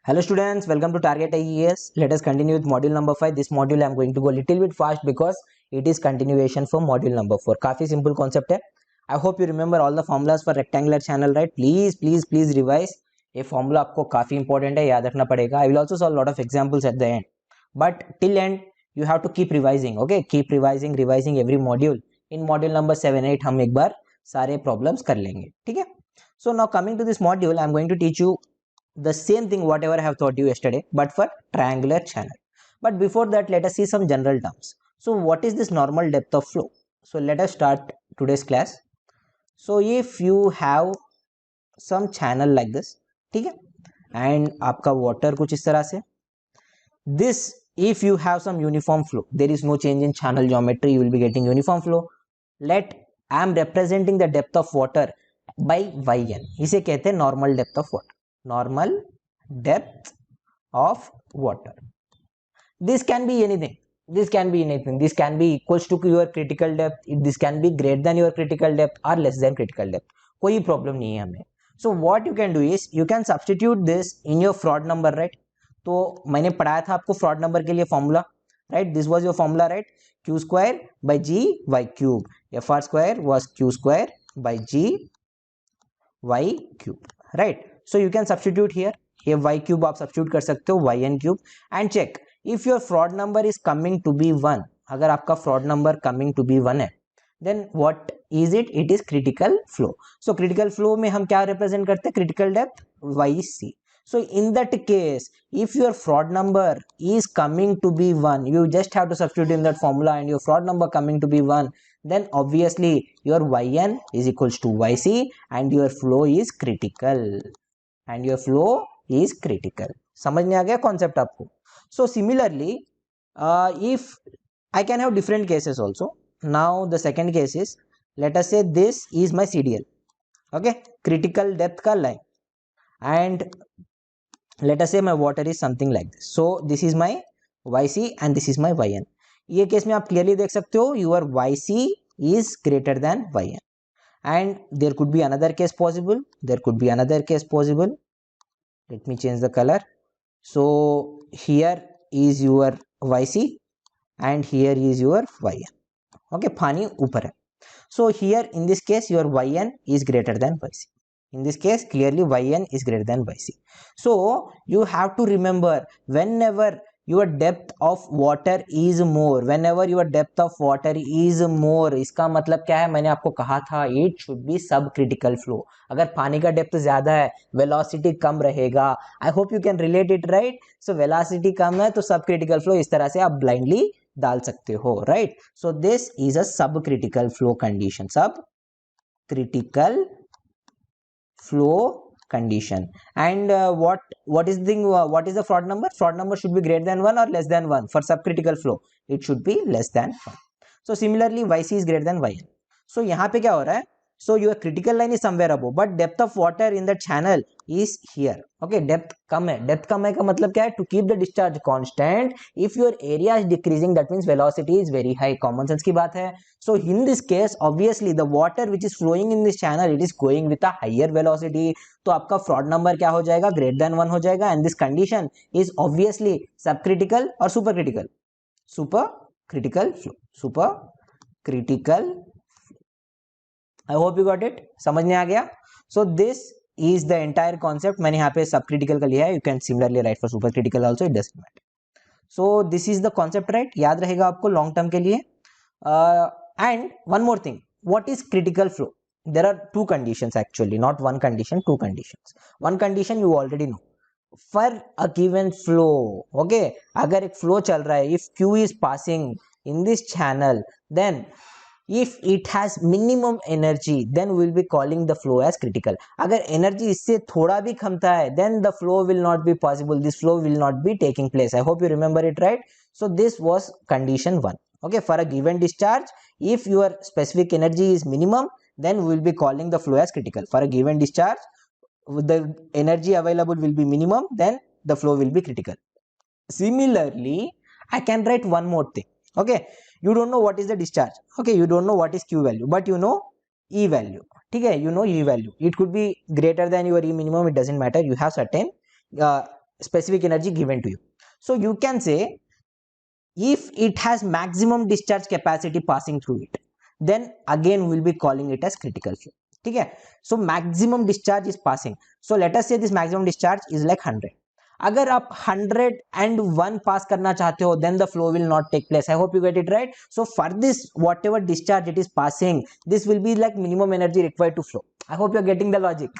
Hello students, welcome to Target IES. Let us continue with module number 5. This module I am going to go a little bit fast because it is continuation for module number 4. काफी simple concept है. I hope you remember all the formulas for rectangular channel, right? Please revise. ये formula आपको काफी important है, याद रखना पड़ेगा. I will also solve a lot of examples at the end. But till end you have to keep revising, okay? Keep revising every module. In module number 7, 8 हम एक बार सारे problems कर लेंगे, ठीक है? So now coming to this module, I am going to teach you the same thing whatever I have taught you yesterday, but for triangular channel. But before that, let us see some general terms. So what is this normal depth of flow? So let us start today's class. So if you have some channel like this, ठीक है, and आपका water कुछ इस तरह से, this if you have some uniform flow, there is no change in channel geometry, you will be getting uniform flow. Let I am representing the depth of water by yn. इसे कहते हैं normal depth of water. Normal depth of water. This can be anything. This can be equals to your critical depth. This can be greater than your critical depth or less than critical depth. कोई problem नहीं है हमें. So what you can do is you can substitute this in your Froude number, right? तो मैंने पढ़ाया था आपको Froude number के लिए formula, right? This was your formula, right? Q square by G y cube. Fr square was Q square by G y cube, right? So you can substitute here. Here y cube आप substitute कर सकते हो yn cube and check if your Froude number is coming to be 1. अगर आपका Froude number coming to be 1 है, then what is it? It is critical flow. So critical flow में हम क्या represent करते हैं? Critical depth yc. So in that case, if your Froude number is coming to be 1, you just have to substitute in that formula, and your Froude number coming to be 1, then obviously your yn is equals to yc and your flow is critical. समझ में आ गया concept आपको? So similarly, if I can have different cases also. Now the second case is, let us say this is my CDL, okay, critical depth का line, and let us say my water is something like this. So this is my yc and this is my yn. ये case में आप clearly देख सकते हो your yc is greater than yn, and there could be another case possible. Let me change the color. So here is your yc and here is your yn, okay, पानी ऊपर है. So here in this case your yn is greater than yc. In this case clearly yn is greater than yc. So you have to remember, whenever your depth of water is more, इसका मतलब क्या है? मैंने आपको कहा था it should be subcritical flow. अगर पानी का डेप्थ ज्यादा है, वेलोसिटी कम रहेगा. I hope you can relate it, right? So velocity कम है तो subcritical flow इस तरह से आप blindly डाल सकते हो, right? So this is a subcritical flow condition. Subcritical flow condition. And what is the thing? What is the Froude number? Froude number should be greater than 1 or less than 1. For subcritical flow it should be less than 1. So similarly yc is greater than yn. So यहाँ पे क्या हो रहा है? So your critical line is somewhere above, but depth of water in the channel is here, okay. Depth कम है का मतलब क्या है? To keep the discharge constant, if your area is decreasing, that means velocity is very high. Common sense की बात है. So in this case obviously the water which is flowing in this channel, it is going with a higher velocity. तो आपका Froude number क्या हो जाएगा? Greater than 1 हो जाएगा, and this condition is obviously subcritical or supercritical? Supercritical flow. I hope you got it. समझ में आ गया? So this is the entire concept. मैंने यहाँ पे subcritical का लिया है. You can similarly write for supercritical also, it doesn't matter. So this is the concept, right? याद रहेगा आपको long term के लिए. And one more thing, what is critical flow? There are two conditions actually, not one condition, two conditions. One condition you already know. For a given flow, okay, अगर एक flow चल रहा है, if Q is passing in this channel, then if it has minimum energy, then we will be calling the flow as critical. अगर energy इससे थोड़ा भी कमता है, then the flow will not be possible. This flow will not be taking place. I hope you remember it, right? So this was condition 1. Okay, for a given discharge, if your specific energy is minimum, then we will be calling the flow as critical. For a given discharge, the energy available will be minimum, then the flow will be critical. Similarly, I can write one more thing. Okay, you don't know what is the discharge, okay, you don't know what is Q value, but you know E value. Okay, you know E value. It could be greater than your E minimum, it doesn't matter. You have certain specific energy given to you. So you can say if it has maximum discharge capacity passing through it, then again we'll be calling it as critical flow. ठीक है, so maximum discharge is passing. So let us say this maximum discharge is like 100. अगर आप 101 पास करना चाहते हो, then the flow will not take place. I hope you get it right. So for this, whatever discharge it is passing, this will be like minimum energy required to flow. I hope you are getting the logic.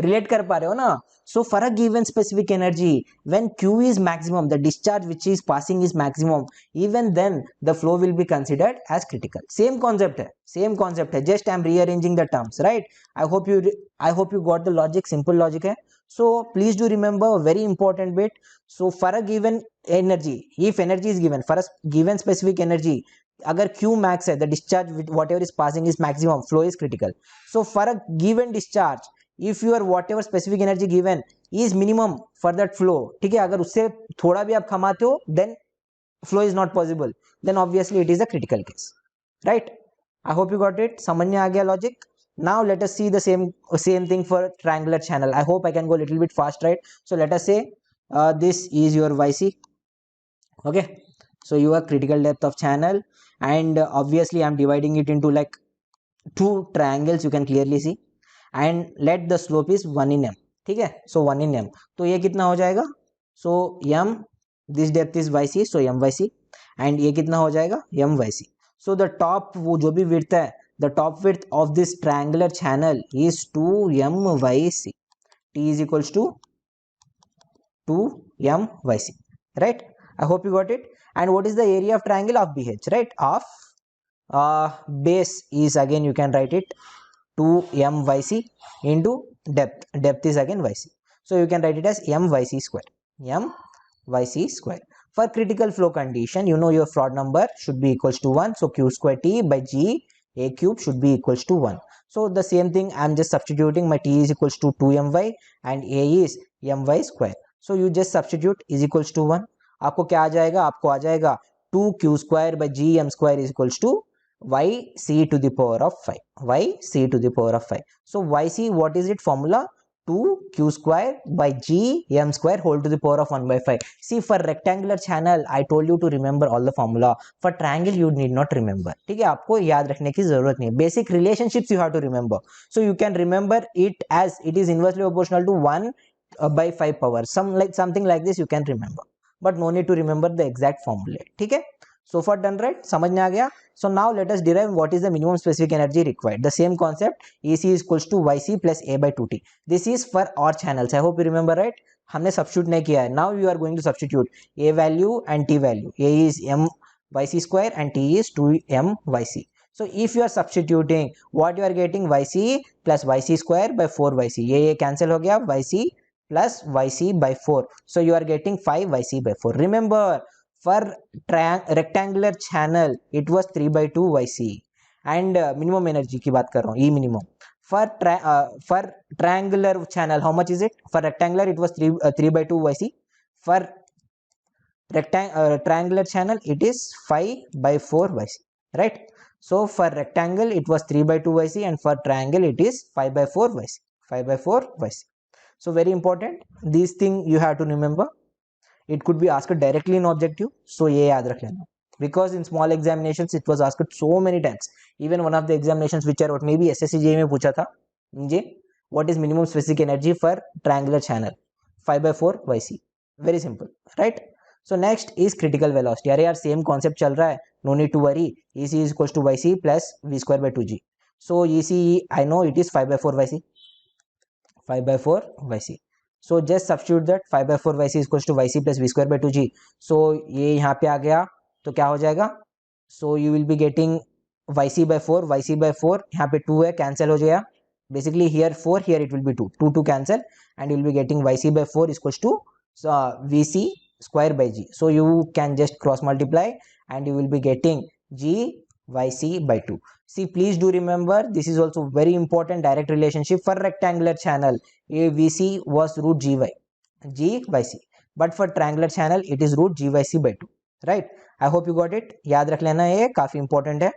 Relate कर पा रहे हो ना? So for a given specific energy, when Q is maximum, the discharge which is passing is maximum, even then the flow will be considered as critical. Same concept है, just I am rearranging the terms, right? I hope you got the logic, simple logic है. So please do remember a very important bit. So for a given energy, if energy is given for a given specific energy, अगर Q max है, the discharge with whatever is passing is maximum, flow is critical. So for a given discharge, if your whatever specific energy given is minimum for that flow, ठीक है, अगर उससे थोड़ा भी आप कमाते हो, then flow is not possible, then obviously it is a critical case, right? I hope you got it. समझ में आ गया logic. Now let us see the same thing for triangular channel. I hope I can go a little bit fast, right? So let us say this is your YC. Okay, so your critical depth of channel, and obviously I'm dividing it into like two triangles, you can clearly see, and let the slope is 1 in m. ठीक है, so 1 in m, तो ये कितना हो जाएगा? So m, this depth is yc, so m yc, and ये कितना हो जाएगा? m yc. So the top, वो जो भी width है, the top width of this triangular channel is 2m yc. T is equals to 2m yc, right? I hope you got it. And what is the area of triangle? Of BH, right? Of base is, again you can write it 2m yc into depth is again yc, so you can write it as m yc square. For critical flow condition, you know your Froude number should be equals to 1, so q square t by g a cube should be equals to 1. So the same thing, I'm just substituting. My t is equals to 2my and a is my square, so you just substitute is equals to 1. आपको क्या आ जाएगा? आपको आ जाएगा 2q square by gm square is equals to yc to the power of 5. yc to the power of 5. So yc, what is it formula? 2q square by gm square whole to the power of 1 by 5. See, for rectangular channel I told you to remember all the formula. For triangle you need not remember. ठीक है, आपको याद रखने की जरूरत नहीं. Basic relationships you have to remember. So you can remember it as it is inversely proportional to 1 by 5 power. Something like this you can remember, but no need to remember the exact formula. ठीक है, so far done, right? समझ में आ गया. So now let us derive what is the minimum specific energy required. The same concept, EC is equals to YC plus A by 2T. This is for all channels. I hope you remember, right? हमने substitute नहीं किया है. Now you are going to substitute A value and T value. A is m YC square and T is 2m YC. So if you are substituting, what you are getting? YC plus YC square by 4 YC. ये cancel हो गया, YC plus YC by 4. So you are getting 5 YC by 4. Remember, for rectangular channel it was 3 by 2 yc, and minimum energy की बात कर रहा हूँ, E minimum. For triangular channel, how much is it? For rectangular it was 3 by 2 yc. For triangular channel it is 5 by 4 yc, right? So for rectangle it was 3 by 2 yc, and for triangle it is 5 by 4 yc. 5 by 4 yc. So very important, these thing you have to remember. It could be asked directly in objective, so ये याद रख लेना, because in small examinations it was asked so many times. Even one of the examinations which are what maybe SSCJ में पूछा था मुझे, what is minimum specific energy for triangular channel? 5 by 4 yc. Very simple, right? So next is critical velocity. अरे यार same concept चल रहा है, no need to worry. EC is equals to yc plus v square by 2g. So EC I know it is 5 by 4 yc. 5 by 4 yc. So just substitute that 5 by 4 yc is equals to yc plus v square by 2g. So ये यहाँ पे आ गया तो क्या हो जाएगा? So you will be getting yc by 4 यहाँ पे 2 है, cancel हो जाएगा. Basically here 4, here it will be 2 cancel, and you will be getting yc by 4 is equals to vc square by g. So you can just cross multiply and you will be getting g yc by 2. See, please do remember, this is also very important direct relationship. For rectangular channel a vc was root g by c, but for triangular channel it is root g by c by 2, right? I hope you got it. याद रख लेना, ये काफी important है.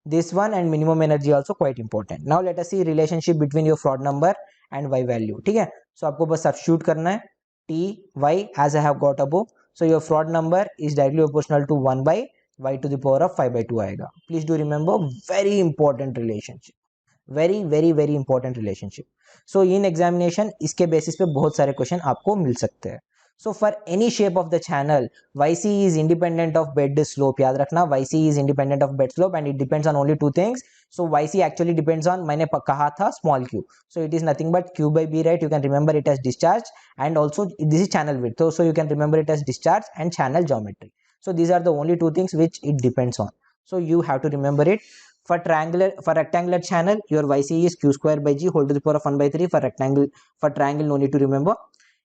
This one and minimum energy also quite important. Now let us see relationship between your Froude number and y value. ठीक है, so आपको बस substitute करना है. ty as I have got above. So your fraud number is directly proportional to 1 by y to the power of 5 by 2 आएगा. Please do remember, very important relationship, very important relationship. So in examination इसके basis पे बहुत सारे question आपको मिल सकते हैं. So for any shape of the channel, yc is independent of bed slope. याद रखना, yc is independent of bed slope and it depends on only two things. So yc actually depends on, मैंने कहा था, small q. So it is nothing but q by b, right? You can remember it as discharge, and also this is channel width. So you can remember it as discharge and channel geometry. So these are the only two things which it depends on. So you have to remember it. For rectangular channel, your yc is q square by g whole to the power of 1 by 3. For triangle no need to remember.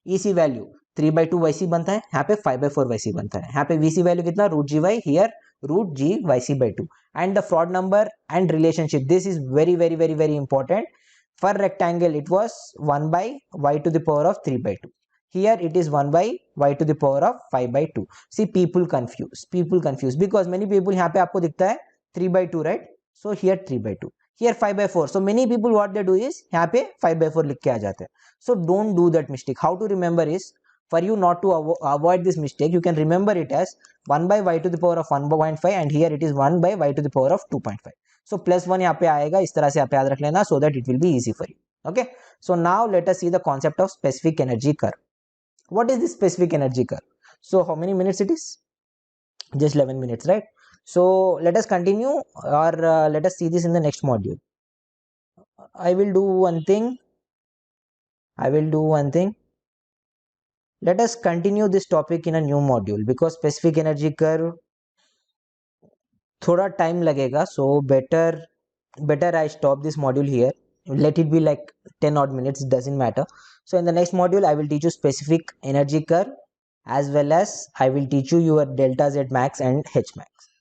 EC value 3 by 2 yc बनता है, यहाँ पे 5 by 4 yc बनता है. यहाँ पे vc value कितना, root gy, here root g yc by 2. And the fraud number and relationship, this is very important. For rectangle it was 1 by y to the power of 3 by 2. Here it is 1 by y to the power of 5 by 2. See, people confuse because many people, यहाँ पे आपको दिखता है 3 by 2, right? So here 3 by 2, here 5 by 4. So many people what they do is यहाँ पे 5 by 4 लिख के आ जाते हैं. So don't do that mistake. How to remember is, for you not to avoid this mistake, you can remember it as 1 by y to the power of 1.5, and here it is 1 by y to the power of 2.5. So plus 1 यहाँ पे आएगा, इस तरह से आप याद रख लेना, so that it will be easy for you. Okay, so now let us see the concept of specific energy curve. What is this specific energy curve? So how many minutes it is? Just 11 minutes, right? So let us continue, or let us see this in the next module. I will do one thing. Let us continue this topic in a new module, because specific energy curve थोड़ा time लगेगा. So better I stop this module here. Let it be like 10 odd minutes, doesn't matter. So in the next module I will teach you specific energy curve, as well as I will teach you your delta z max and h max.